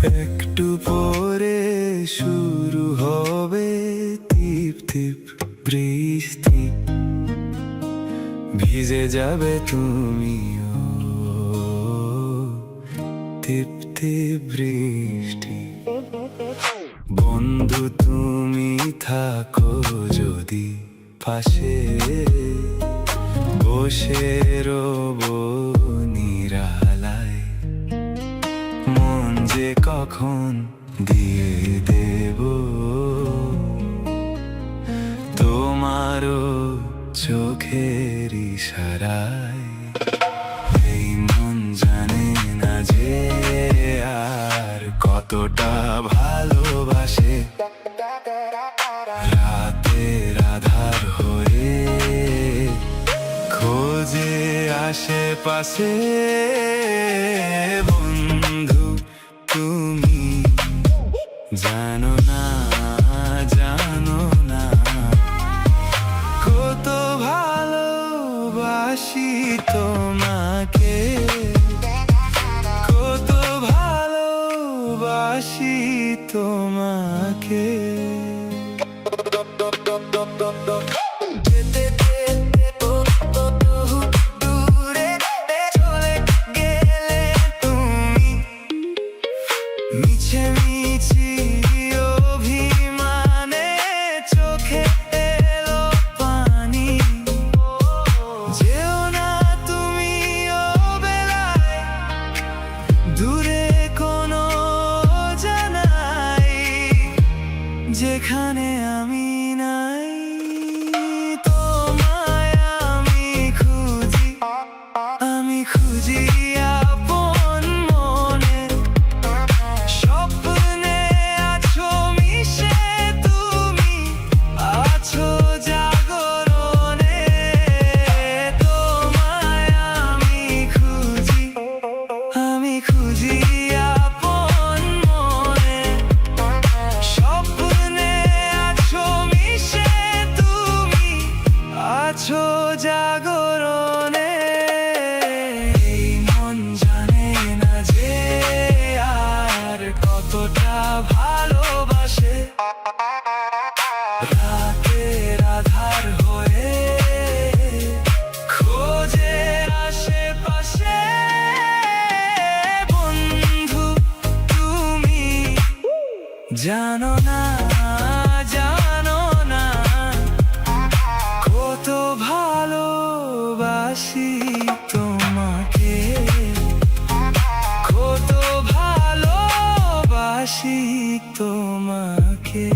একটু পরে শুরু হবে টিপ টিপ বৃষ্টি, ভিজে যাবে তুমিও টিপ টিপ বৃষ্টি। বন্ধু তুমি থাকো যদি পাশে, বসে রবো নিরালায়, মন যে কখন দিয়ে দেব তোমারও চোখের ইশারায়। এই মন জানে না যে আর কতটা ভালোবাসে, রাতের আধার হয়ে খোঁজে আশেপাশে। বন্ধু তুমি জানো না, জানো না কত ভালোবাসি তোমাকে, কত ভালোবাসি তোমাকে। দূরে চলে গেলে তুমি, মিছে মিছি অভিমানে চোখে এলো পানি। যেও না তুমি অবেলায়, দূরে কোনো জানাই, যেখানে আমি নাই। তোমায় আমি খুঁজি, আমি খুঁজি আপন মনে, স্বপ্নে আছো মিশে তুমি, আছো জাগরণে। তোমায় আমি খুঁজি, আমি খুঁজি আপন মনে, স্বপ্নে আছো মিশে তুমি, আছো জাগরণে। এই মন জানে না যে আর কতটা ভালোবাসে, রাতের আধার হয়ে খোঁজে আশেপাশে। বন্ধু তুমি জানো না, জানো না কত ভালোবাসি তোমাকে, কত ভালোবাসি তোমাকে।